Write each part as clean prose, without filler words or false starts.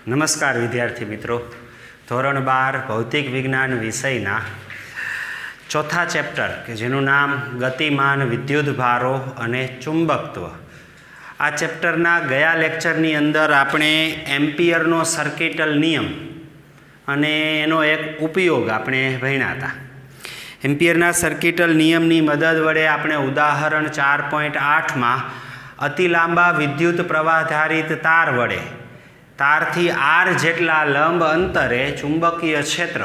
નમસ્કાર વિદ્યાર્થી મિત્રો, ધોરણ 12 ભૌતિક વિજ્ઞાન વિષયના ચોથા ચેપ્ટર કે જેનું નામ ગતિમાન વિદ્યુતભારો અને ચુંબકત્વ. આ ચેપ્ટરના ગયા લેક્ચરની અંદર આપણે એમ્પિયરનો સર્કિટલ નિયમ અને એનો એક ઉપયોગ આપણે ભણ્યા હતા. એમ્પિયરના સર્કિટલ નિયમની મદદ વડે આપણે ઉદાહરણ 4.8માં અતિ લાંબા વિદ્યુત પ્રવાહધારિત તાર વડે તારથી r જેટલા લંબ અંતરે ચુંબકીય ક્ષેત્ર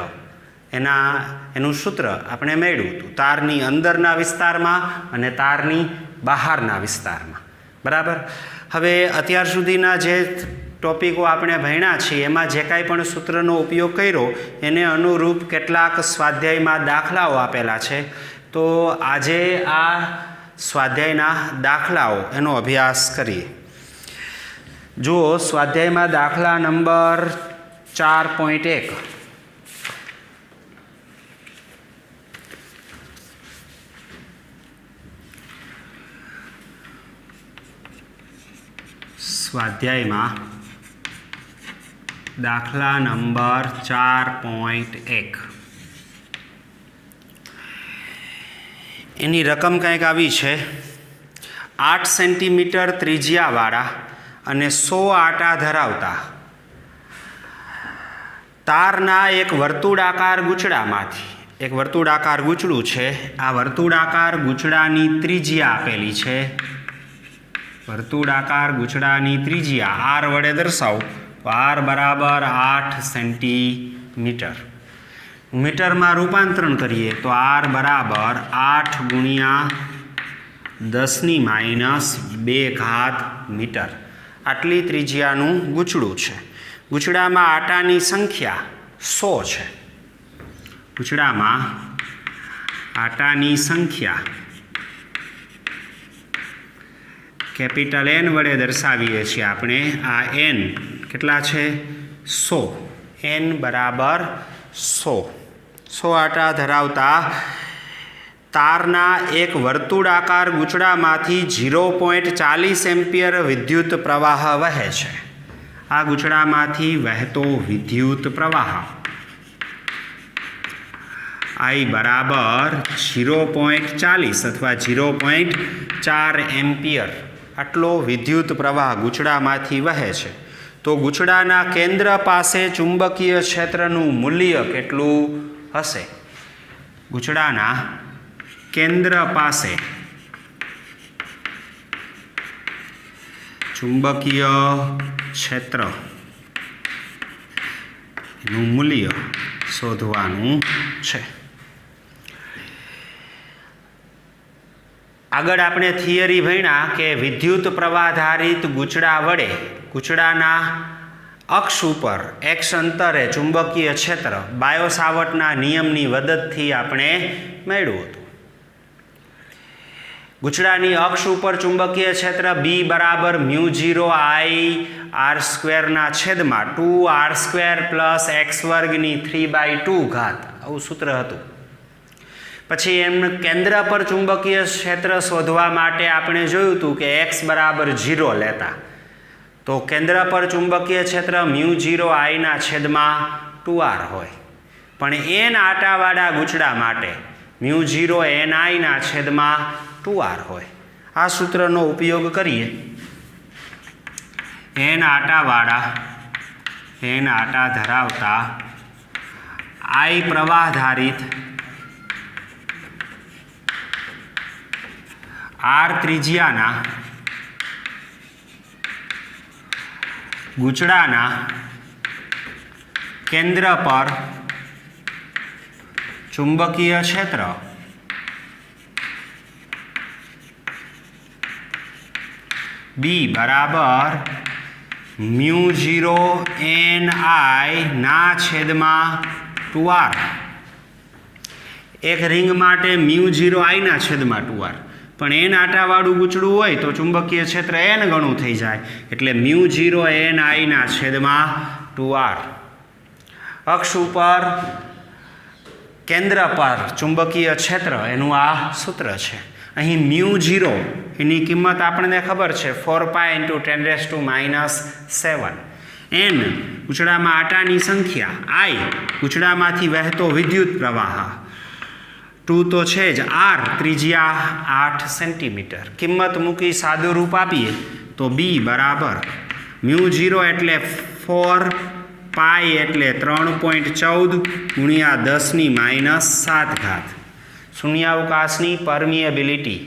એનું સૂત્ર આપણે મેળવ્યું હતું, તારની અંદરના વિસ્તારમાં અને તારની બહારના વિસ્તારમાં. બરાબર. હવે અત્યાર સુધીના જે ટોપિકો આપણે ભણ્યા છીએ એમાં જે કાંઈ પણ સૂત્રનો ઉપયોગ કર્યો એને અનુરૂપ કેટલાક સ્વાધ્યાયમાં દાખલાઓ આપેલા છે. તો આજે આ સ્વાધ્યાયના દાખલાઓ એનો અભ્યાસ કરીએ. જુઓ, સ્વાધ્યાયમાં દાખલા નંબર 4.1. સ્વાધ્યાયમાં દાખલા નંબર 4.1 એની રકમ કંઈક આવી છે. 8 સેન્ટીમીટર ત્રિજ્યાવાળા અને 100 આંટા ધરાવતા તારના એક વર્તુળાકાર ગૂંચળામાંથી, એક વર્તુળાકાર ગૂંચળું છે, આ વર્તુળાકાર ગૂંચળાની ત્રિજ્યા આપેલી છે. વર્તુળાકાર ગૂંચળાની ત્રિજ્યા r વડે દર્શાવો તો r બરાબર 8 સેન્ટીમીટર. મીટરમાં રૂપાંતરણ કરીએ તો r બરાબર 8 ગુણ્યા 10⁻² મીટર. આટલી ત્રિજ્યાનું ગૂંચળું છે. ગૂંચળામાં આટાની સંખ્યા 100 છે. ગૂંચળામાં આટાની સંખ્યા કેપિટલ N વડે દર્શાવીએ છીએ આપણે. આ n કેટલા છે? 100. n બરાબર 100. 100 આટા ધરાવતા તારના એક વર્તુળાકાર ગૂંચળામાંથી 0.40 એમ્પિયર વિદ્યુત પ્રવાહ વહે છે. આ ગૂંચળામાંથી વહેતો વિદ્યુત પ્રવાહ I બરાબર 0.40 અથવા 0.4 એમ્પિયર આટલો વિદ્યુત પ્રવાહ ગૂંચળામાંથી વહે છે. તો ગૂંચળાના કેન્દ્ર પાસે ચુંબકીય ક્ષેત્રનું મૂલ્ય કેટલું હશે? ગૂંચળાના કેન્દ્ર પાસે ચુંબકીય ક્ષેત્રનું મૂલ્ય શોધવાનું છે. આગળ આપણે થિયરી ભણ્યા કે વિદ્યુત પ્રવાહધારિત ગૂંચળા વડે ગૂંચળાના અક્ષ ઉપર x અંતરે ચુંબકીય ક્ષેત્ર બાયો-સાવર્ટના નિયમની મદદથી આપણે મેળવ્યું હતું. ગૂંચળાની અક્ષ ઉપર ચુંબકીય ક્ષેત્ર B બરાબર μ0I2r2 આવું સૂત્ર હતું. પછી એમનું કેન્દ્ર પર ચુંબકીય ક્ષેત્ર શોધવા માટે આપણે જોયું હતું કે x બરાબર 0 લેતા તો કેન્દ્ર પર ચુંબકીય ક્ષેત્ર μ0I/2r હોય. પણ n આટાવાળા ગૂંચળા માટે μ0NI/2r હોય. આ સૂત્રનો ઉપયોગ કરીએ. n આટા ધરાવતા I પ્રવાહધારિત r ત્રિજ્યાના ગૂંચળાના કેન્દ્ર પર ચુંબકીય ક્ષેત્ર B બરાબર μ0NI/2r. એક રિંગ માટે μ0I/2r, પણ n આટાવાળું ગૂંચળું હોય તો ચુંબકીય ક્ષેત્ર n ગણું થઈ જાય એટલે μ0NI/2r. અક્ષ ઉપર કેન્દ્ર પર ચુંબકીય ક્ષેત્ર એનું આ સૂત્ર છે. અહીં μ0 એની કિંમત આપણને ખબર છે 4π × 10⁻⁷. n ગૂંચળામાં આટાની સંખ્યા, i ગૂંચળામાંથી વહેતો વિદ્યુત પ્રવાહ, 2 તો છે જ, r ત્રિજ્યા 8 સેન્ટીમીટર. કિંમત મૂકી સાદું રૂપ આપીએ તો b બરાબર μ0 એટલે 4 પાઈ એટલે 3.14 ગુણ્યા 10⁻7 ઘાત. શૂન્યાવકાશની પરમિએબિલિટી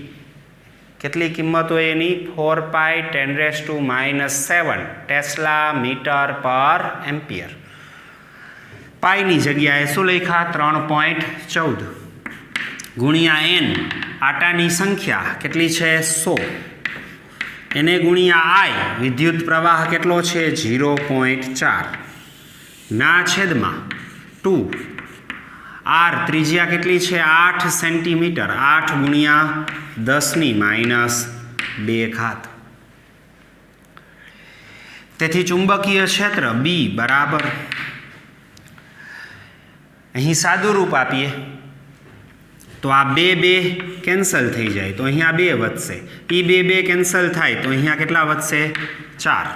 કેટલી કિંમત હોય એની? 4 પાઈ 10⁻7 ટેસ્લા મીટર પર એમ્પિયર. પાઈની જગ્યાએ શું લખ્યા? 3.14 ગુણ્યા n આટાની સંખ્યા કેટલી છે? 100. એને ગુણ્યા i વિદ્યુત પ્રવાહ કેટલો છે? 0.4 ના છેદમાં 2. r ત્રિજ્યા કેટલી છે? 8 સેન્ટીમીટર. 8 ગુણ્યા 10⁻2 ઘાત. તેથી ચુંબકીય ક્ષેત્ર B બરાબર, અહીં સાદું રૂપ આપીએ તો આ 2 કેન્સલ થઈ જાય તો અહીંયા 2 વધશે. એ 2 કેન્સલ થાય તો અહીંયા કેટલા વધશે? 4.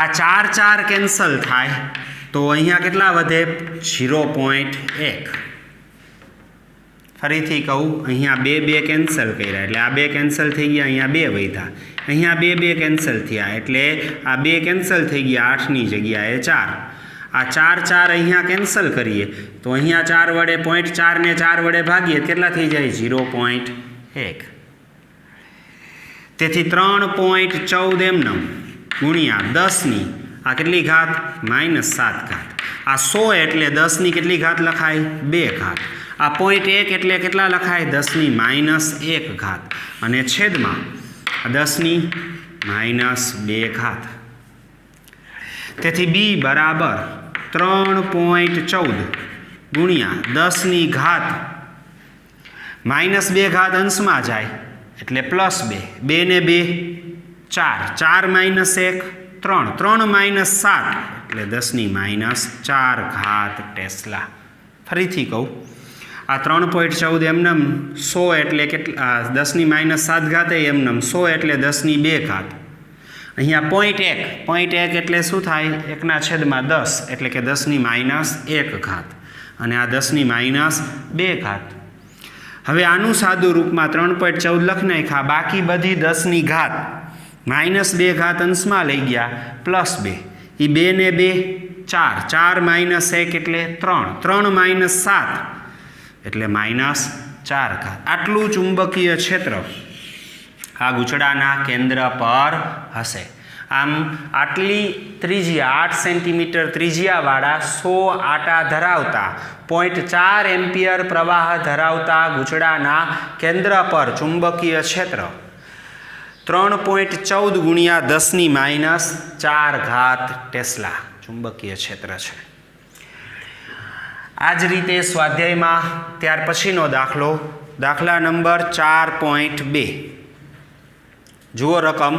આ 4 કેન્સલ થાય તો અહીંયા કેટલા વધે? 0.1. ફરીથી કહું, અહીંયા 2 કેન્સલ કર્યા એટલે આ 2 કેન્સલ થઈ ગયા, અહીંયા 2 વધ્યા, અહીંયા 2 કેન્સલ થયા એટલે આ 2 કેન્સલ થઈ ગયા, 8ની જગ્યાએ 4. આ 4 અહીંયા કેન્સલ કરીએ તો અહીંયા 4 વડે 0.4 ને 4 વડે ભાગીએ કેટલા થઈ જાય? 0.1. તેથી 3.14 એમનેમ ગુણ્યા 10ની આ કેટલી ઘાત? -7 ઘાત. આ 100 એટલે 10ની કેટલી ઘાત લખાય? 2 ઘાત. આ 0.1 એટલે કેટલા લખાય? 10⁻1 ઘાત. અને છેદમાં 10⁻2 ઘાત. તેથી b બરાબર 3.14 ગુણ્યા 10ની ઘાત -2 ઘાત અંશમાં જાય એટલે +2. 2 ને 2 4. 4 - 1 3. 3 - 7 એટલે 10⁻4 ઘાત ટેસ્લા. ફરીથી કહું, આ 3.14 એમનેમ 100 એટલે કેટલા? 10⁻7 ઘાત એમનેમ 100 એટલે 10⁻2 ઘાત. અહીંયા 0.1 એટલે શું થાય? 1/10 એટલે કે 10⁻1 ઘાત. અને આ 10⁻2 ઘાત. હવે આનું સાદું રૂપમાં 3.14 લખી નાખ્યા, બાકી બધી 10ની ઘાત -2 ઘાત અંશમાં લઈ ગયા +2. એ 2 ને 2 4. 4 - 1 એટલે 3. 3 - 7 એટલે -4 ઘાત. આટલું ચુંબકીય ક્ષેત્ર આ ગૂંચળાના કેન્દ્ર પર હશે. આમ આટલી ત્રિજ્યા 8 સેન્ટીમીટર ત્રિજ્યાવાળા 100 આટા ધરાવતા 0.4 એમ્પિયર પ્રવાહ ધરાવતા ગૂંચળાના કેન્દ્ર પર ચુંબકીય ક્ષેત્ર 3.14 ગુણ્યા 10⁻4 ઘાત ટેસ્લા ચુંબકીય ક્ષેત્ર છે. આ જ રીતે સ્વાધ્યાયમાં ત્યાર પછીનો દાખલો, દાખલા નંબર 4.2. જુઓ રકમ.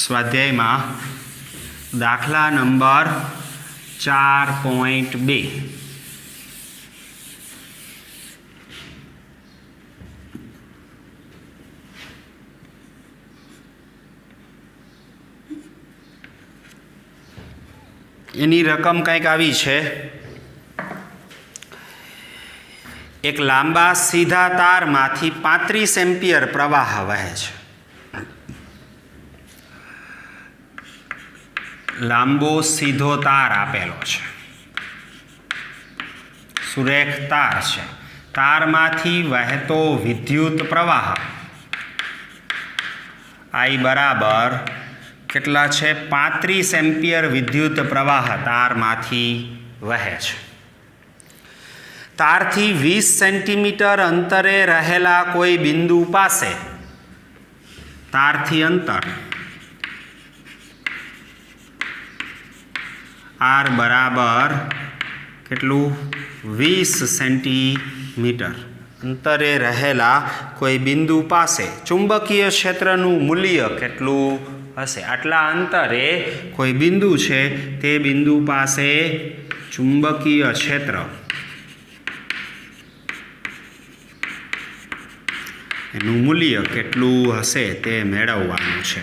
સ્વાધ્યાયમાં દાખલા નંબર 4.2. એની રકમ કંઈક આવી છે. એક લાંબા સીધા તારમાંથી 35 એમ્પિયર પ્રવાહ વહે છે. લાંબો સીધો તાર આપેલો છે, સુરેખ તાર છે. તારમાંથી વહેતો વિદ્યુત પ્રવાહ I બરાબર કેટલા છે? 35 એમ્પિયર વિદ્યુત પ્રવાહ તારમાંથી વહે છે. તારથી 20 સેન્ટીમીટર અંતરે રહેલા કોઈ બિંદુ પાસે તારથી અંતર R બરાબર કેટલું? 20 સેન્ટીમીટર અંતરે રહેલા કોઈ બિંદુ પાસે ચુંબકીય ક્ષેત્રનું મૂલ્ય કેટલું હશે? આટલા અંતરે કોઈ બિંદુ છે, તે બિંદુ પાસે ચુંબકીય ક્ષેત્ર એનું મૂલ્ય કેટલું હશે તે મેળવવાનું છે.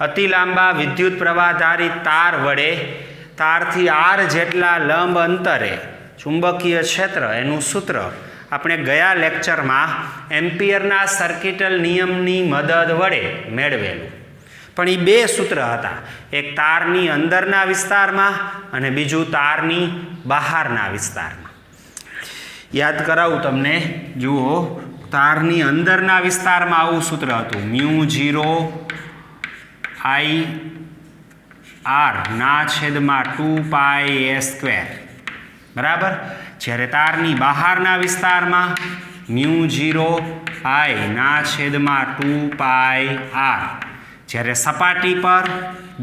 અતિ લાંબા વિદ્યુત પ્રવાહધારી તાર વડે તારથી r જેટલા લંબ અંતરે ચુંબકીય ક્ષેત્ર એનું સૂત્ર આપણે ગયા લેક્ચરમાં એમ્પિયરના સર્કિટલ નિયમની મદદ વડે મેળવેલું. પણ એ બે સૂત્ર હતા, એક તારની અંદરના વિસ્તારમાં અને બીજું તારની બહારના વિસ્તારમાં. યાદ કરાવું તમને, જુઓ, તારની અંદરના વિસ્તારમાં આવું સૂત્ર હતું, μ0I/r/2πa². બરાબર. જ્યારે તારની બહારના વિસ્તારમાં μ0I/2πr. જ્યારે સપાટી પર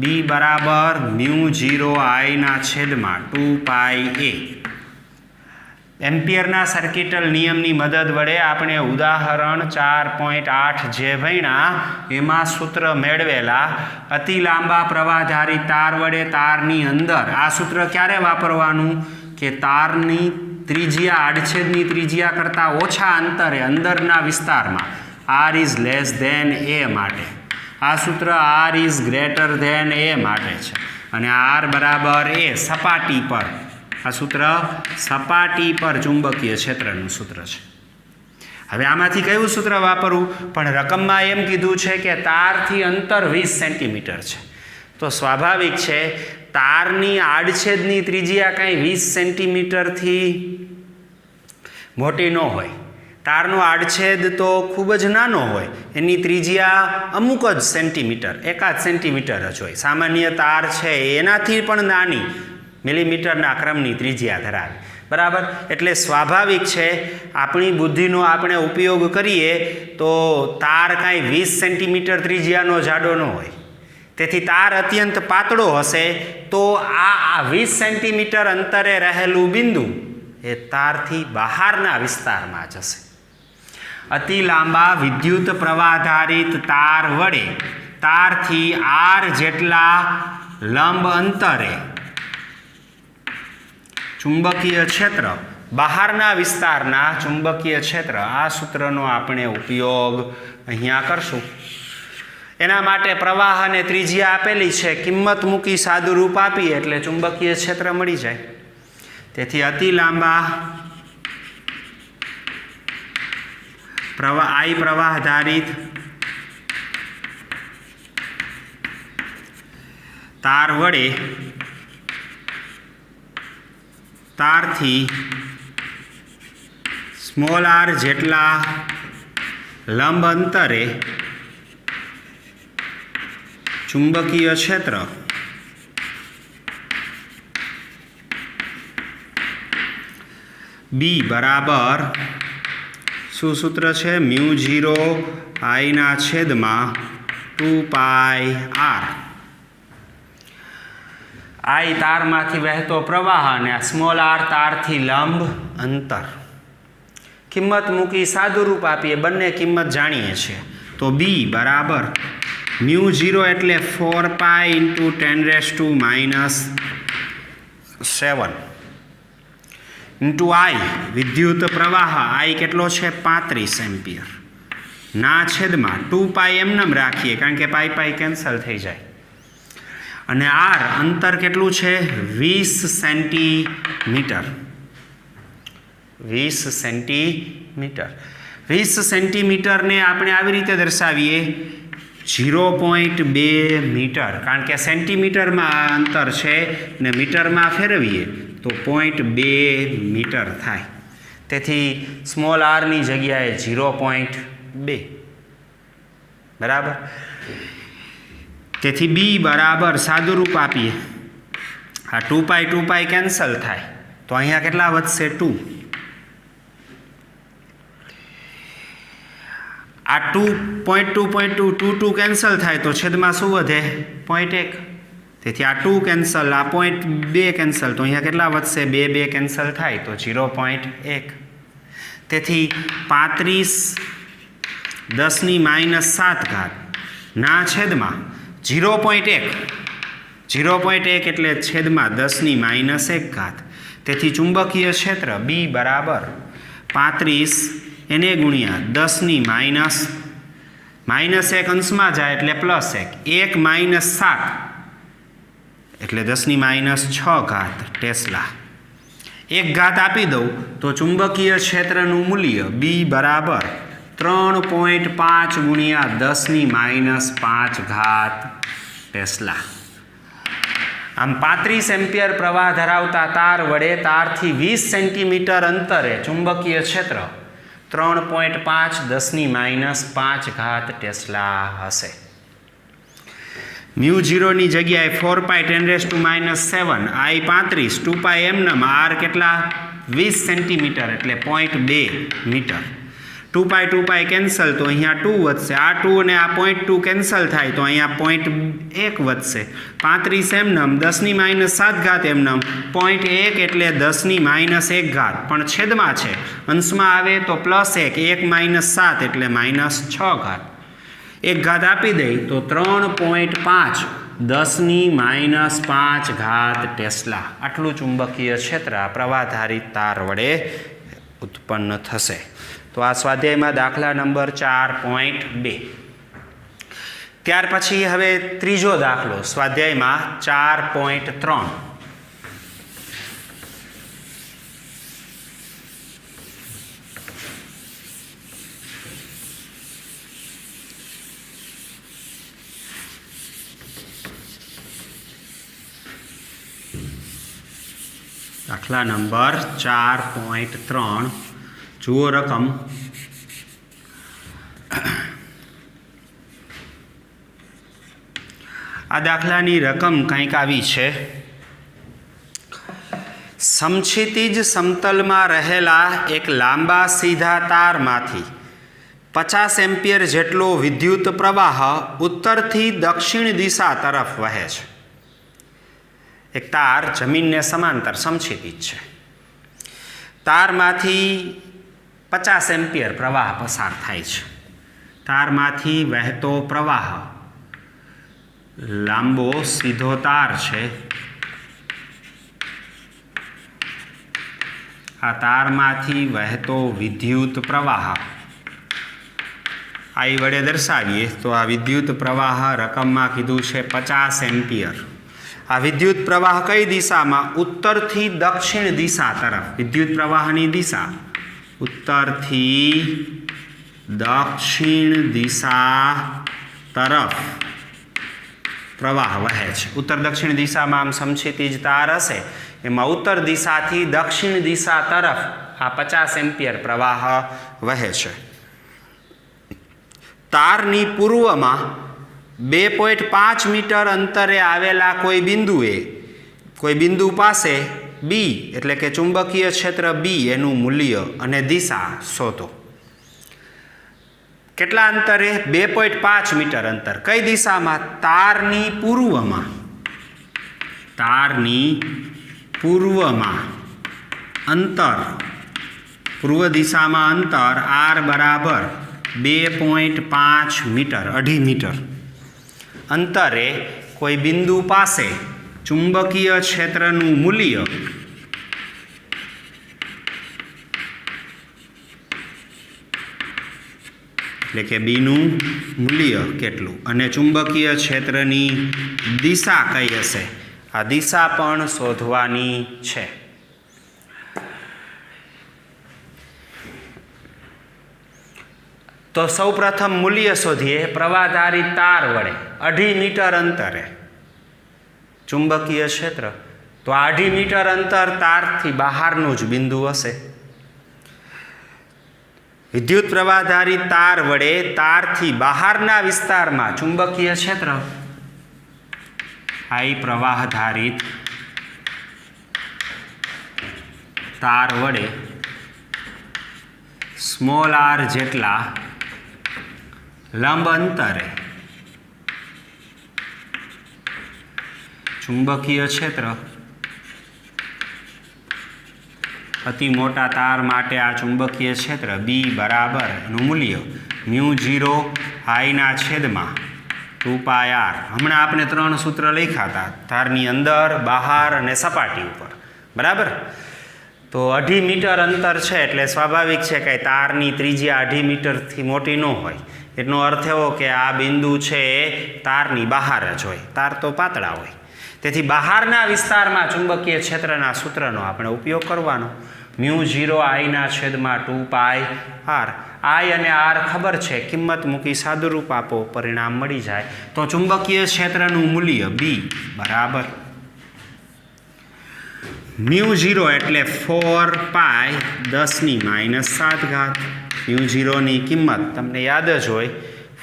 B બરાબર μ0I/2πa. એમ્પિયરના સર્કિટલ નિયમની મદદ વડે આપણે ઉદાહરણ 4.8 જે ભણ્યા એમાં સૂત્ર મેળવેલા. અતિ લાંબા પ્રવાહધારી તાર વડે તારની અંદર આ સૂત્ર ક્યારે વાપરવાનું કે તારની ત્રિજ્યા આડછેદની ત્રિજ્યા કરતાં ઓછા અંતરે અંદરના વિસ્તારમાં r is less than a માટે. આ સૂત્ર r is greater than a માટે છે અને r બરાબર a સપાટી પર. આ સૂત્ર સપાટી પર ચુંબકીય ક્ષેત્રનું સૂત્ર છે. હવે આમાંથી કયું સૂત્ર વાપરવું? પણ રકમમાં એમ કીધું છે કે તારથી અંતર 20 સેન્ટીમીટર છે, તો સ્વાભાવિક છે તારની આડછેદની ત્રિજ્યા કાંઈ 20 સેન્ટીમીટરથી મોટી ન હોય. તારનો આડછેદ તો ખૂબ જ નાનો હોય, એની ત્રિજ્યા અમુક જ સેન્ટીમીટર, 1 સેન્ટીમીટર જ હોય. સામાન્ય તાર છે એનાથી પણ નાની મિલીમીટરના ક્રમની ત્રિજ્યા ધરાવે. બરાબર. એટલે સ્વાભાવિક છે આપણી બુદ્ધિનો આપણે ઉપયોગ કરીએ તો તાર કાંઈ 20 સેન્ટીમીટર ત્રિજ્યાનો જાડો ન હોય. તેથી તાર અત્યંત પાતળો હશે તો આ 20 સેન્ટીમીટર અંતરે રહેલું બિંદુ એ તારથી બહારના વિસ્તારમાં જશે. અતિ લાંબા વિદ્યુત પ્રવાહધારિત તાર વડે તારથી r જેટલા લંબ અંતરે ચુંબકીય ક્ષેત્ર બહારના વિસ્તારના ચુંબકીય ક્ષેત્ર, આ સૂત્રનો આપણે ઉપયોગ અહીંયા કરશું. એના માટે પ્રવાહ અને ત્રિજ્યા આપેલી છે, કિંમત મૂકી સાદું રૂપ આપીએ એટલે ચુંબકીય ક્ષેત્ર મળી જાય. તેથી અતિ લાંબા પ્રવાહધારિત તાર વડે તારથી r જેટલા લંબ અંતરે ચુંબકીય ક્ષેત્ર B બરાબર શું સૂત્ર છે? μ0I/2πr. I તારમાંથી વહેતો પ્રવાહ અને r તારથી લંબ અંતર. કિંમત મૂકી સાદું રૂપ આપીએ, બંને કિંમત જાણીએ છીએ. તો B બરાબર μ0 એટલે 4π × 10⁻⁷ ઇન્ટુ I વિદ્યુત પ્રવાહ I કેટલો છે? 35 એમ્પિયર ના છેદમાં 2π એમનેમ રાખીએ કારણ કે પાઈ કેન્સલ થઈ જાય. અને r અંતર કેટલું છે? 20 સેન્ટીમીટર. 20 સેન્ટીમીટર. 20 સેન્ટીમીટરને આપણે આવી રીતે દર્શાવીએ 0.2 મીટર, કારણ કે સેન્ટીમીટરમાં અંતર છે ને મીટરમાં ફેરવીએ તો 0.2 મીટર થાય. તેથી r ની જગ્યાએ 0.2. બરાબર. તેથી B બરાબર સાદું રૂપ આપીએ, આ 2π કેન્સલ થાય તો અહીંયા કેટલા વધશે? 2. આ 2.2 કેન્સલ થાય તો છેદમાં શું વધે? 0.1. તેથી આ 2 કેન્સલ, આ 0.2 કેન્સલ તો અહીંયા કેટલા વધશે? 2 કેન્સલ થાય તો 0.1. તેથી 35 10⁻⁷ ના છેદમાં 0.1. 0.1 એટલે છેદમાં 10⁻⁴. તેથી ચુંબકીય ક્ષેત્ર B બરાબર 35 એને ગુણ્યા 10 માઇનસ 1 અંશમાં જાય એટલે +1 1 - 7 એટલે 10 - 6 ઘાત ટેસ્લા. 1 ઘાત આપી દઉં તો ચુંબકીય ક્ષેત્રનું મૂલ્ય B બરાબર 3.5 ગુણ્યા 10 - 5 ઘાત ટેસ્લા. આમ 35 એમ્પિયર પ્રવાહ ધરાવતા તાર વડે તારથી 20 સેન્ટીમીટર અંતરે ચુંબકીય ક્ષેત્ર 3.5 10 - 5 ઘાત ટેસ્લા હશે. μ0 ની જગ્યાએ 4π10⁻⁷ I 35 2π એમનેમ r કેટલા 20 સેન્ટીમીટર એટલે 0.2 મીટર. 2π કેન્સલ તો અહીંયા 2 વધશે, આ 2 અને આ 0.2 કેન્સલ થાય તો અહીંયા 0.1 વધશે. 35 એમનેમ 10 - 7 ઘાત એમનેમ 0.1 એટલે 10 - 1 ઘાત પણ છેદમાં છે, અંશમાં આવે તો +1 1 - 7 એટલે -6 ઘાત. 1 ઘાત આપી દઈ તો 3.5 10 - 5 ઘાત ટેસ્લા. આટલું ચુંબકીય ક્ષેત્ર પ્રવાહધારિત તાર વડે ઉત્પન્ન થશે. તો આ સ્વાધ્યાયમાં દાખલા નંબર 4.2. ત્યાર પછી હવે ત્રીજો દાખલો સ્વાધ્યાયમાં 4.3. દાખલા નંબર 4.3 જુઓ રકમ. આ દાખલાની રકમ કંઈક આવી છે. સમક્ષિતિજ સમતલમાં રહેલા એક લાંબા સીધા તારમાંથી 50 એમ્પિયર જેટલો વિદ્યુત પ્રવાહ ઉત્તરથી દક્ષિણ દિશા તરફ વહે છે. એક તાર જમીનને સમાંતર સમક્ષિતિજ છે. તારમાંથી 50 એમ્પિયર પ્રવાહ પસાર થાય છે. તારમાંથી વહેતો પ્રવાહ લાંબો સીધો તાર છે. આ તારમાંથી વહેતો વિદ્યુત પ્રવાહ I વડે દર્શાવીએ તો આ વિદ્યુત પ્રવાહ રકમમાં કીધું છે 50 એમ્પિયર. આ વિદ્યુત પ્રવાહ કઈ દિશામાં? ઉત્તરથી દક્ષિણ દિશા તરફ. વિદ્યુત પ્રવાહની દિશા ઉત્તરથી દક્ષિણ દિશા તરફ પ્રવાહ વહે છે. ઉત્તર દક્ષિણ દિશામાં આમ સમક્ષિતિજ તાર હશે, એમાં ઉત્તર દિશાથી દક્ષિણ દિશા તરફ આ 50 એમ્પિયર પ્રવાહ વહે છે. તારની પૂર્વમાં 2.5 મીટર અંતરે આવેલા કોઈ બિંદુ પાસે B એટલે કે ચુંબકીય ક્ષેત્ર B એનું મૂલ્ય અને દિશા શોધો. કેટલા અંતરે? 2.5 મીટર અંતર. કઈ દિશામાં? તારની પૂર્વમાં. તારની પૂર્વમાં અંતર, પૂર્વ દિશામાં અંતર r બરાબર 2.5 મીટર, 2.5 મીટર અંતરે કોઈ બિંદુ પાસે ચુંબકીય ક્ષેત્રનું મૂલ્ય એટલે કે બીનું મૂલ્ય કેટલું અને ચુંબકીય ક્ષેત્રની દિશા કઈ હશે, આ દિશા પણ શોધવાની છે. તો સૌપ્રથમ મૂલ્ય શોધીએ પ્રવાહધારી તાર વડે. 2.5 મીટર અંતરે ચુંબકીય ક્ષેત્ર, તો 2.5 મીટર અંતર તારથી બહારનું જ બિંદુ હશે. વિદ્યુત પ્રવાહધારી તાર વડે તારથી બહારના વિસ્તારમાં ચુંબકીય ક્ષેત્ર I પ્રવાહધારિત તાર વડે r જેટલા લંબ અંતરે ચુંબકીય ક્ષેત્ર, અતિ મોટા તાર માટે આ ચુંબકીય ક્ષેત્ર B બરાબર એનું મૂલ્ય μ0 I/2πr. હમણાં આપણે 3 સૂત્ર લખ્યા હતા, તારની અંદર, બહાર અને સપાટી ઉપર. બરાબર? તો 2.5 મીટર અંતર છે એટલે સ્વાભાવિક છે કે તારની ત્રિજ્યા 2.5 મીટરથી મોટી ન હોય. એનો અર્થ એવો કે આ બિંદુ છે એ તારની બહાર જ હોય. તાર તો પાતળા હોય. તેથી બહારના વિસ્તારમાં ચુંબકીય ક્ષેત્રના સૂત્રનો આપણે ઉપયોગ કરવાનો. μ0I/2πr. I અને R ખબર છે, કિંમત મૂકી સાદુરૂપ આપો, પરિણામ મળી જાય. તો ચુંબકીય ક્ષેત્રનું મૂલ્ય B બરાબર μ0 એટલે 4π10⁻⁷. μ0 ની કિંમત તમને યાદ જ હોય,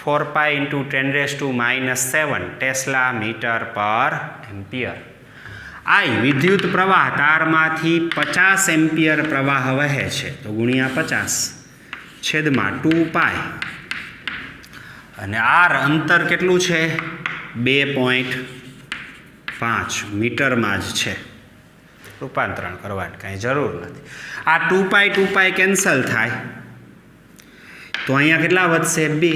4π × 10⁻⁷ ટેસ્લા મીટર પર એમ્પિયર. I વિદ્યુત પ્રવાહ તારમાંથી 50 એમ્પિયર પ્રવાહ વહે છે, તો ગુણ્યા 50/2π. અને R અંતર કેટલું છે? 2.5 મીટરમાં જ છે. રૂપાંતરણ કરવાની કાંઈ જરૂર નથી. આ 2π કેન્સલ થાય તો અહીંયા કેટલા વધશે? 2.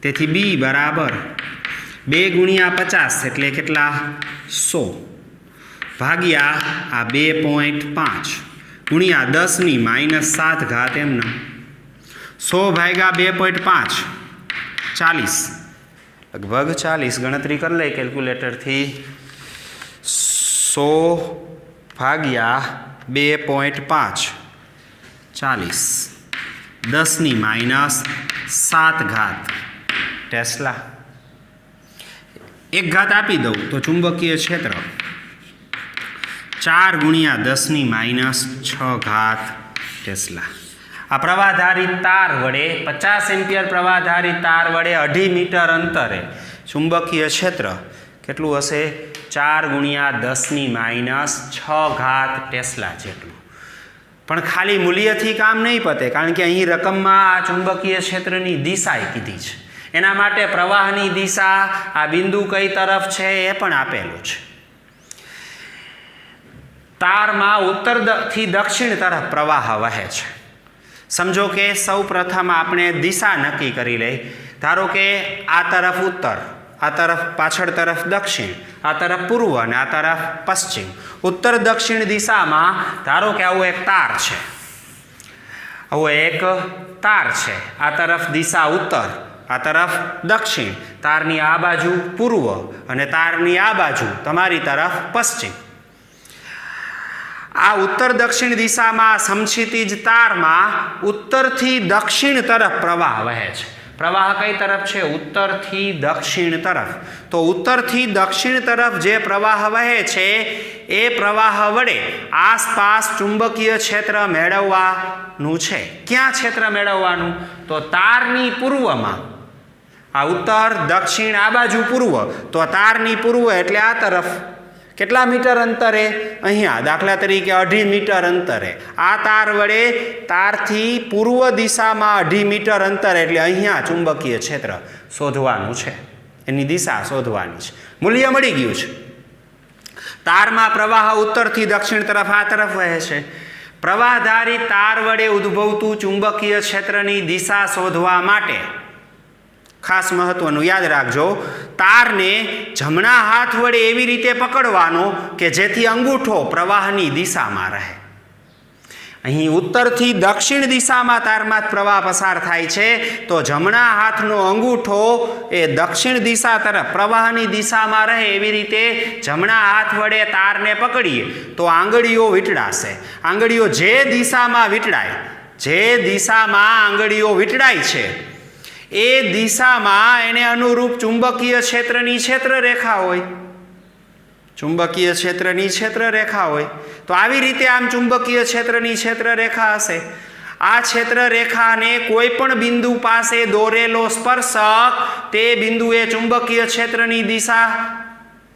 તેથી B બરાબર 2 × 50 એટલે કેટલા? 100 ભાગ્યા આ 2.5 ગુણ્યા 10⁻⁷ એમના 100 ભાગ્યા 2.5 40, લગભગ 40. ગણતરી કરી લઈ કેલ્ક્યુલેટરથી. 100 ભાગ્યા 2.5 40, 10⁻⁷ ટેસ્લા. એક ઘાત આપી દઉં તો ચુંબકીય ક્ષેત્ર 4 × 10⁻⁶ ટેસ્લા. આ પ્રવાહધારિત તાર વડે 50 એમ્પિયર પ્રવાહધારિત તાર વડે 2.5 મીટર અંતરે ચુંબકીય ક્ષેત્ર કેટલું હશે? 4 × 10⁻⁶ ટેસ્લા જેટલું. પણ ખાલી મૂલ્યથી કામ નહીં પતે, કારણ કે અહીં રકમમાં આ ચુંબકીય ક્ષેત્રની દિશા કીધી છે. એના માટે પ્રવાહની દિશા, આ બિંદુ કઈ તરફ છે એ પણ આપેલું છે. તારમાં ઉત્તરથી દક્ષિણ તરફ પ્રવાહ વહે છે. સમજો કે સૌ પ્રથમ આપણે દિશા નક્કી કરી લઈ. ધારો કે આ તરફ ઉત્તર, આ તરફ પાછળ તરફ દક્ષિણ, આ તરફ પૂર્વ અને આ તરફ પશ્ચિમ. ઉત્તર દક્ષિણ દિશામાં ધારો કે આવો એક તાર છે, આવો એક તાર છે. આ તરફ દિશા ઉત્તર, આ તરફ દક્ષિણ. તારની આ બાજુ પૂર્વ અને તારની આ બાજુ તમારી તરફ પશ્ચિમ. આ ઉત્તર દક્ષિણ દિશામાં સમક્ષિતિજ તારમાં ઉત્તરથી દક્ષિણ તરફ પ્રવાહ વહે છે. પ્રવાહ કઈ તરફ છે? ઉત્તરથી દક્ષિણ તરફ. તો ઉત્તરથી દક્ષિણ તરફ જે પ્રવાહ વહે છે એ પ્રવાહ વડે આસપાસ ચુંબકીય ક્ષેત્ર મેળવવાનું છે. ક્યાં ક્ષેત્ર મેળવવાનું? તો તારની પૂર્વમાં. આ ઉત્તર દક્ષિણ આ બાજુ પૂર્વ, તો તારની પૂર્વ એટલે આ તરફ. કેટલા મીટર અંતરે? અહીંયા દાખલા તરીકે 2.5 મીટર અંતરે. આ તાર વડે તારથી પૂર્વ દિશામાં 2.5 મીટર અંતર એટલે અહીંયા ચુંબકીય ક્ષેત્ર શોધવાનું છે. એની દિશા શોધવાની છે. મૂલ્ય મળી ગયું છે. તારમાં પ્રવાહ ઉત્તરથી દક્ષિણ તરફ આ તરફ વહે છે. પ્રવાહધારી તાર વડે ઉદ્ભવતું ચુંબકીય ક્ષેત્રની દિશા શોધવા માટે ખાસ મહત્વનું યાદ રાખજો, તારને જમણા હાથ વડે એવી રીતે પકડવાનો કે જેથી અંગૂઠો પ્રવાહની દિશામાં રહે. અહીં ઉત્તરથી દક્ષિણ દિશામાં તારમાં પ્રવાહ પસાર થાય છે, તો જમણા હાથનો અંગૂઠો એ દક્ષિણ દિશા તરફ પ્રવાહની દિશામાં રહે એવી રીતે જમણા હાથ વડે તારને પકડીએ તો આંગળીઓ વીંટળાશે. આંગળીઓ જે દિશામાં વીંટળાય, જે દિશામાં આંગળીઓ વીંટળાય છે એ દિશામાં એને અનુરૂપ ચુંબકીય ક્ષેત્રની ક્ષેત્રરેખા હોય. ચુંબકીય ક્ષેત્રની ક્ષેત્રરેખા હોય તો આવી રીતે આમ ચુંબકીય ક્ષેત્રની ક્ષેત્રરેખા હશે. આ ક્ષેત્રરેખાને કોઈ પણ બિંદુ પાસે દોરેલો સ્પર્શક તે બિંદુએ ચુંબકીય ક્ષેત્રની દિશા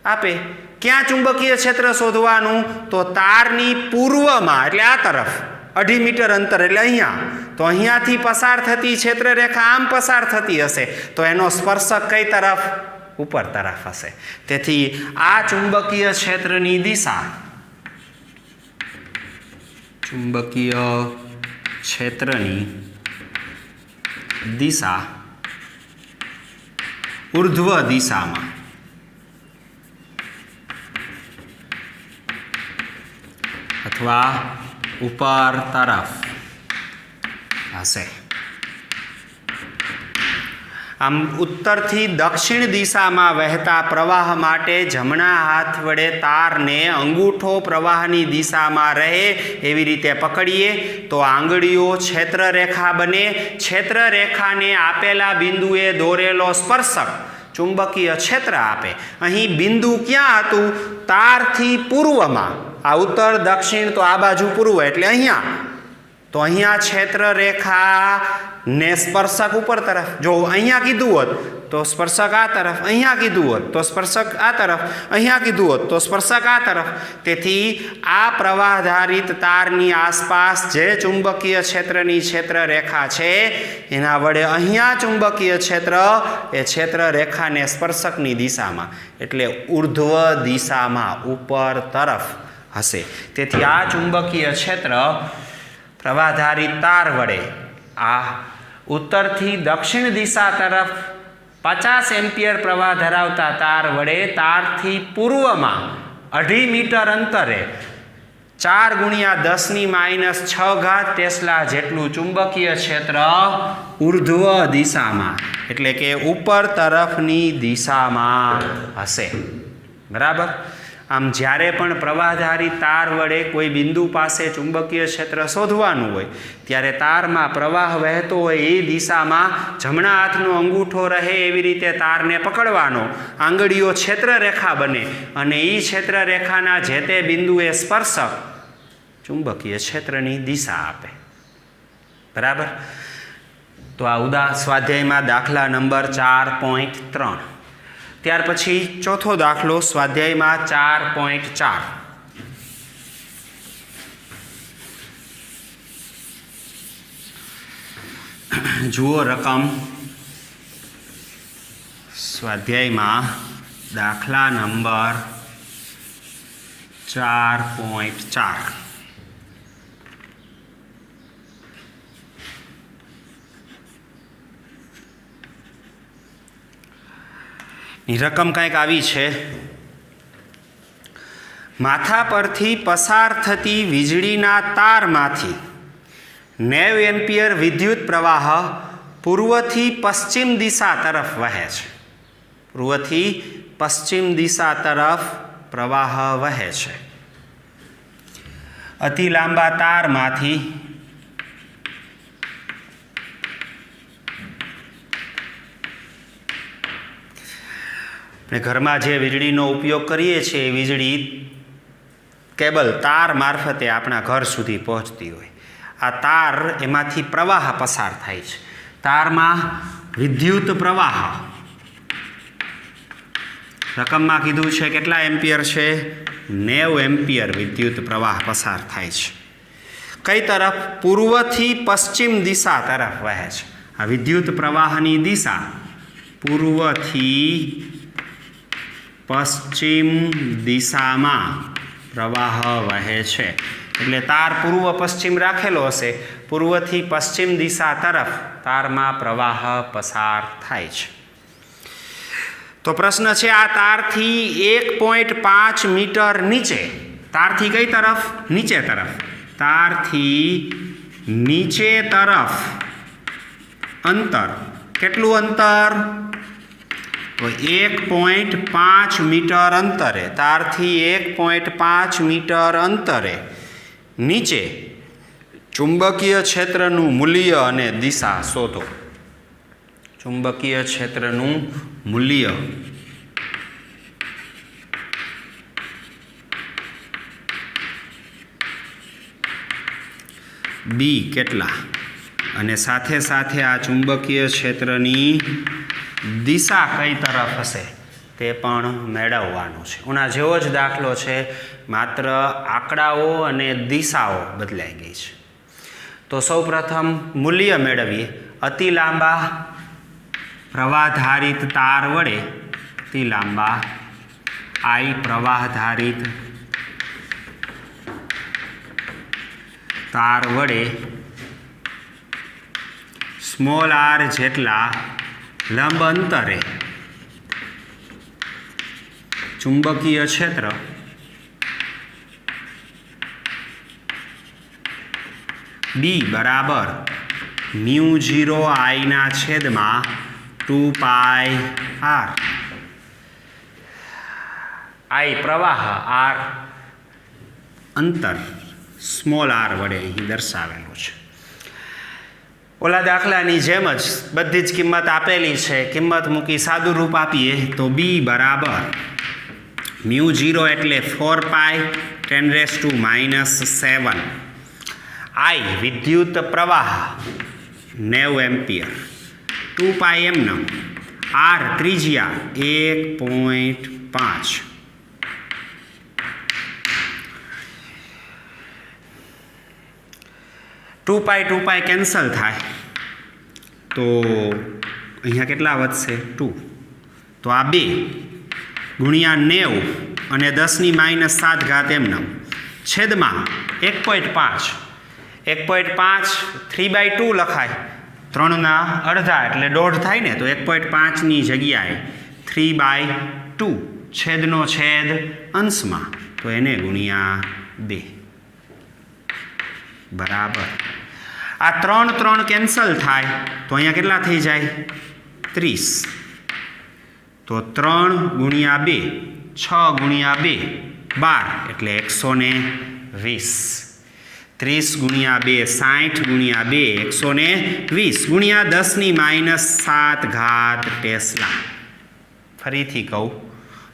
આપે. ક્યાં ચુંબકીય ક્ષેત્ર શોધવાનું? તો તારની પૂર્વમાં એટલે આ તરફ 2.5 મીટર અંતર એટલે અહીંયા. તો અહીંયાથી પસાર થતી ક્ષેત્રરેખા આમ પસાર થતી હશે તો એનો સ્પર્શક કઈ તરફ? ઉપર તરફ હશે. તેથી આ ચુંબકીય ક્ષેત્રની દિશા, ચુંબકીય ક્ષેત્રની દિશા ઉર્ધ્વ દિશામાં અથવા ઉપર તરફ હશે। આમ ઉત્તરથી દક્ષિણ દિશામાં વહેતા પ્રવાહ માટે જમણા હાથ વડે તારને અંગૂઠો પ્રવાહની દિશામાં રહે એવી રીતે પકડીએ તો આંગળીઓ ક્ષેત્રરેખા બને। ક્ષેત્રરેખાને આપેલા બિંદુએ દોરેલો સ્પર્શક ચુંબકીય ક્ષેત્ર આપે। અહીં બિંદુ ક્યાં હતું? તારથી પૂર્વમાં। આ ઉત્તર દક્ષિણ તો આ બાજુ પૂર્વ એટલે અહીંયા। તો અહીંયા ક્ષેત્રરેખા ને સ્પર્શક ઉપર તરફ, જો અહીંયા કીધું હોત તો સ્પર્શક આ તરફ, અહીંયા કીધું હોત તો સ્પર્શક આ તરફ, અહીંયા કીધું હોત તો સ્પર્શક આ તરફ। તેથી આ પ્રવાહધારિત તારની આસપાસ જે ચુંબકીય ક્ષેત્રની ક્ષેત્રરેખા છે એના વડે અહીંયા ચુંબકીય ક્ષેત્ર એ ક્ષેત્રરેખાને સ્પર્શકની દિશામાં એટલે ઉર્ધ્વ દિશામાં ઉપર તરફ હશે। તેથી આ ચુંબકીય ક્ષેત્ર પ્રવાહધારિત તાર વડે આ ઉત્તરથી દક્ષિણ દિશા તરફ 50 એમ્પિયર પ્રવાહ ધરાવતા તાર વડે તારથી પૂર્વમાં 2.5 મીટર અંતરે 4 × 10⁻6 ટેસ્લા જેટલું ચુંબકીય ક્ષેત્ર ઉર્ધ્વ દિશામાં એટલે કે ઉપર તરફની દિશામાં હશે। બરાબર। આમ જ્યારે પણ પ્રવાહધારી તાર વડે કોઈ બિંદુ પાસે ચુંબકીય ક્ષેત્ર શોધવાનું હોય ત્યારે તારમાં પ્રવાહ વહેતો હોય એ દિશામાં જમણા હાથનો અંગૂઠો રહે એવી રીતે તારને પકડવાનો, આંગળીઓ ક્ષેત્રરેખા બને અને એ ક્ષેત્રરેખાના જે તે બિંદુએ સ્પર્શક ચુંબકીય ક્ષેત્રની દિશા આપે। બરાબર। તો આ સ્વાધ્યાયમાં દાખલા નંબર 4.3। ત્યાર પછી ચોથો દાખલો સ્વાધ્યાયમાં 4.4। જુઓ રકમ સ્વાધ્યાયમાં દાખલા નંબર 4.4। રકમ કંઈક આવી છે। માથા પરથી પસાર થતી વીજળીના તારમાંથી 90 એમ્પિયર વિદ્યુત પ્રવાહ પૂર્વથી પશ્ચિમ દિશા તરફ વહે છે। પૂર્વથી પશ્ચિમ દિશા તરફ પ્રવાહ વહે છે। અતિ લાંબા તારમાંથી ઘરમાં જે વીજળીનો ઉપયોગ કરીએ છીએ એ વીજળી કેબલ તાર મારફતે આપણા ઘર સુધી પહોંચતી હોય। આ તાર એમાંથી પ્રવાહ પસાર થાય છે। તારમાં વિદ્યુત પ્રવાહ રકમમાં કીધું છે કેટલા એમ્પિયર છે? 90 એમ્પિયર વિદ્યુત પ્રવાહ પસાર થાય છે। કઈ તરફ? પૂર્વથી પશ્ચિમ દિશા તરફ વહે છે। આ વિદ્યુત પ્રવાહની દિશા પૂર્વથી પશ્ચિમ દિશામાં પ્રવાહ વહે છે। એટલે તાર પૂર્વ પશ્ચિમ રાખેલો હશે, પૂર્વથી પશ્ચિમ દિશા તરફ તારમાં પ્રવાહ પસાર થાય છે। તો પ્રશ્ન છે આ તારથી 1.5 મીટર નીચે, તારથી કઈ તરફ? નીચે તરફ। તારથી નીચે તરફ અંતર કેટલું અંતર? 1.5 મીટર અંતરે, તારથી 1.5 મીટર અંતરે નીચે ચુંબકીય ક્ષેત્રનું મૂલ્ય અને દિશા શોધો। ચુંબકીય ક્ષેત્રનું મૂલ્ય બી કેટલા અને સાથે સાથે આ ચુંબકીય ક્ષેત્રની દિશા કઈ તરફ હશે તે પણ મેળવવાનું છે। ઉના જેવો જ દાખલો છે, માત્ર આંકડાઓ અને દિશાઓ બદલાઈ ગઈ છે। તો સૌપ્રથમ મૂલ્ય મેળવીએ। અતિ લાંબા પ્રવાહધારિત તાર વડે, અતિ લાંબા આઈ પ્રવાહધારિત તાર વડે સ્મોલ આર જેટલા લંબ અંતરે ચુંબકીય ક્ષેત્ર બી બરાબર μ0 આઈના છેદમાં 2πr. આઈ પ્રવાહ, આર અંતર સ્મોલ આર વડે અહીં દર્શાવેલું છે. ઓલા દાખલાની જેમ જ બધી જ કિંમત આપેલી છે. કિંમત મૂકી સાદું રૂપ આપીએ તો બી બરાબર μ0 એટલે 4π 10⁻⁻7. આઈ વિદ્યુત પ્રવાહ 90 એમ્પિયર, 2π એમનો, આર ત્રિજ્યા 1.5. ટુ પાઈ કેન્સલ થાય તો અહીંયા કેટલા વધશે? 2. તો આ 2 ગુણ્યા 90 અને 10⁻⁷ એમનો છેદમાં 1.5. 1.5 3/2 લખાય, 3ના અડધા એટલે 1.5 થાય ને. તો 1.5ની જગ્યાએ 3/2 છેદનો છેદ અંશમાં, તો એને ગુણ્યા 2 બરાબર. આ 3 કેન્સલ થાય તો અહીંયા કેટલા થઈ જાય? 30. તો 3 ગુણ્યા 2 6 ગુણ્યા 2 12 એટલે 120. 30 ગુણ્યા 2 60 ગુણ્યા 2 120 ગુણ્યા 10⁻⁷ ટેસ્લા. ફરીથી કહું,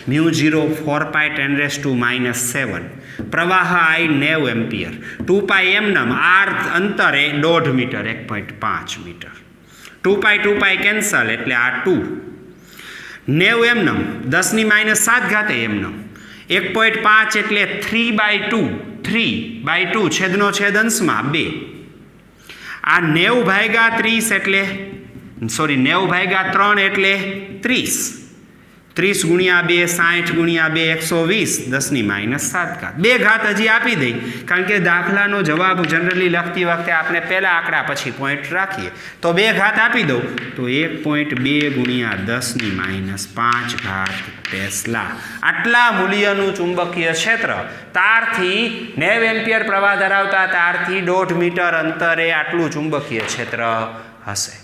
μ0 4π 10⁻⁷, પ્રવાહ આઈ 90 એમ્પિયર, 2π એમનમ, આર અંતરે 1.5 મીટર 1.5 મીટર. 2π કેન્સલ એટલે આ 2, 90 એમનમ, 10⁻⁷ એમનમ, 1.5 એટલે 3/2 છેદનો છેદ અંશમાં 2. આ 90/30 એટલે 90/3 એટલે 30. 30 ગુણ્યા 2 60 ગુણ્યા 2 120 10⁻⁷. 2 ઘાત હજી આપી દઈ, કારણ કે દાખલાનો જવાબ જનરલી લખતી વખતે આપણે પહેલા આંકડા પછી પોઈન્ટ રાખીએ. તો 2 ઘાત આપી દઉં તો 1.2 ગુણ્યા 10⁻⁵ ટેસ્લા. આટલા મૂલ્યનું ચુંબકીય ક્ષેત્ર તારથી 90 એમ્પિયર પ્રવાહ ધરાવતા તારથી 1.5 મીટર અંતરે આટલું ચુંબકીય ક્ષેત્ર હશે.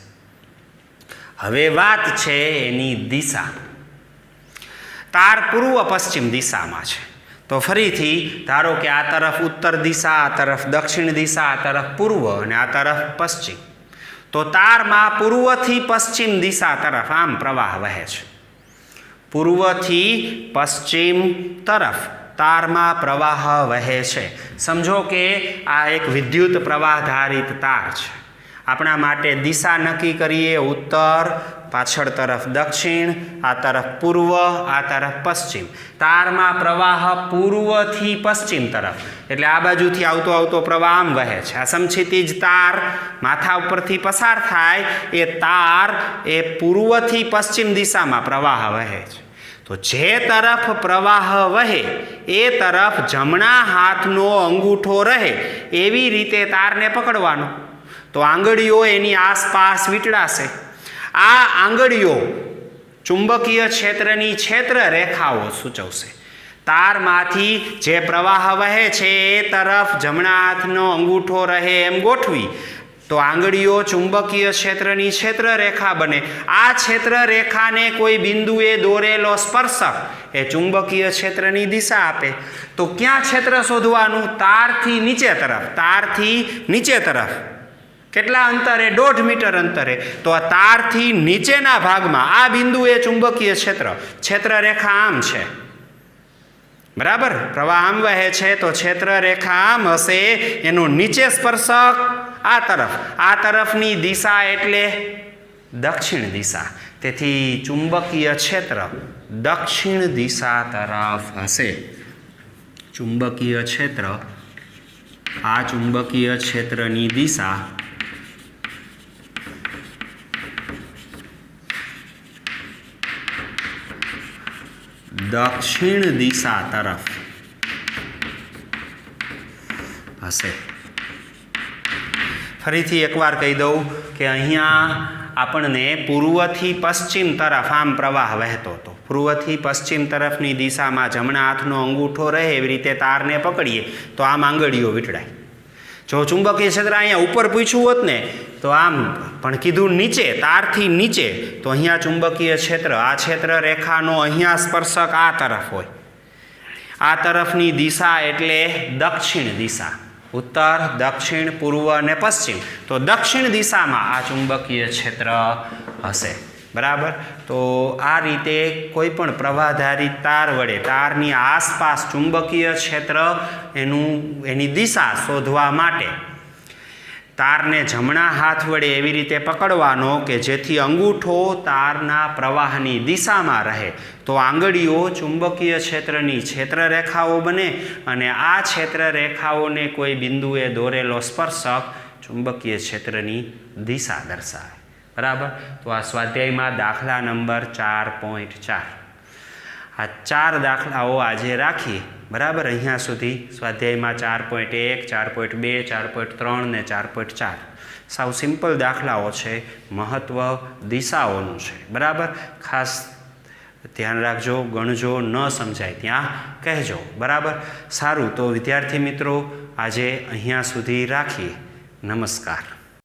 હવે વાત છે એની દિશા. તાર પૂર્વ પશ્ચિમ દિશામાં છે. તો ફરીથી ધારો કે આ તરફ ઉત્તર દિશા, આ તરફ દક્ષિણ દિશા, આ તરફ પૂર્વ અને આ તરફ પશ્ચિમ. તો તારમાં પૂર્વથી પશ્ચિમ દિશા તરફ આમ પ્રવાહ વહે છે. પૂર્વથી પશ્ચિમ તરફ તારમાં પ્રવાહ વહે છે. સમજો કે આ એક વિદ્યુત પ્રવાહધારિત તાર છે. આપણા માટે દિશા નક્કી કરીએ, ઉત્તર, પાછળ તરફ દક્ષિણ, આ તરફ પૂર્વ, આ તરફ પશ્ચિમ. તારમાં પ્રવાહ પૂર્વથી પશ્ચિમ તરફ, એટલે આ બાજુથી આવતો પ્રવાહ આમ વહે છે. આ સમક્ષિતિજ તાર માથા ઉપરથી પસાર થાય એ તાર એ પૂર્વથી પશ્ચિમ દિશામાં પ્રવાહ વહે છે. તો જે તરફ પ્રવાહ વહે એ તરફ જમણા હાથનો અંગૂઠો રહે એવી રીતે તારને પકડવાનો. તો આંગળીઓ એની આસપાસ વીંટળાશે. આ આંગળીઓ ચુંબકીય ક્ષેત્રની ક્ષેત્ર રેખાઓ સૂચવશે. તારમાંથી જે પ્રવાહ વહે છે એ તરફ જમણા હાથનો અંગૂઠો રહે એમ ગોઠવી તો આંગળીઓ ચુંબકીય ક્ષેત્રની ક્ષેત્ર રેખા બને. આ ક્ષેત્ર રેખાને કોઈ બિંદુએ દોરેલો સ્પર્શક એ ચુંબકીય ક્ષેત્રની દિશા આપે. તો ક્યાં ક્ષેત્ર શોધવાનું? તારથી નીચે તરફ. તારથી નીચે તરફ કેટલા અંતરે? 1.5 મીટર અંતરે. તો આ તારથી નીચેના ભાગમાં આ બિંદુ એ ચુંબકીય ક્ષેત્ર રેખા આમ છે. બરાબર? પ્રવાહ આમ વહે છે તો ક્ષેત્ર રેખા આમ હશે. એનો નીચે સ્પર્શક આ તરફ. આ તરફની દિશા એટલે દક્ષિણ દિશા. તેથી ચુંબકીય ક્ષેત્ર દક્ષિણ દિશા તરફ હશે. ચુંબકીય ક્ષેત્ર, આ ચુંબકીય ક્ષેત્રની દિશા દક્ષિણ દિશા તરફ હશે. ફરીથી એકવાર કહી દઉં કે અહીંયા આપણને પૂર્વથી પશ્ચિમ તરફ આમ પ્રવાહ વહેતો હતો. પૂર્વથી પશ્ચિમ તરફની દિશામાં જમણા હાથનો અંગૂઠો રહે એવી રીતે તારને પકડીએ તો આમ આંગળીઓ વીંટળાય. જો ચુંબકીય ક્ષેત્ર અહીંયા ઉપર પૂછ્યું હોત ને તો આમ પણ કીધું નીચે, તારથી નીચે, તો અહીંયા ચુંબકીય ક્ષેત્ર, આ ક્ષેત્ર રેખાનો અહીંયા સ્પર્શક આ તરફ હોય. આ તરફની દિશા એટલે દક્ષિણ દિશા, ઉત્તર, દક્ષિણ, પૂર્વ અને પશ્ચિમ. તો દક્ષિણ દિશામાં આ ચુંબકીય ક્ષેત્ર હશે. બરાબર. તો આ રીતે કોઈ પણ પ્રવાહધારિત તાર વડે તારની આસપાસ ચુંબકીય ક્ષેત્ર એની દિશા શોધવા માટે તારને જમણા હાથ વડે એવી રીતે પકડવાનો કે જેથી અંગૂઠો તારના પ્રવાહની દિશામાં રહે, તો આંગળીઓ ચુંબકીય ક્ષેત્રની ક્ષેત્રરેખાઓ બને અને આ ક્ષેત્રરેખાઓને કોઈ બિંદુએ દોરેલો સ્પર્શક ચુંબકીય ક્ષેત્રની દિશા દર્શાવે. બરાબર. તો આ સ્વાધ્યાયમાં દાખલા નંબર 4.4, આ 4 દાખલાઓ આજે રાખી. બરાબર. અહીંયા સુધી સ્વાધ્યાયમાં 4.1, 4.2, 4.3 ને 4.4 સાવ સિમ્પલ દાખલાઓ છે. મહત્વ દિશાઓનું છે. બરાબર. ખાસ ધ્યાન રાખજો, ગણજો, ન સમજાય ત્યાં કહેજો. બરાબર. સારું. તો વિદ્યાર્થી મિત્રો આજે અહીંયા સુધી રાખીએ. નમસ્કાર.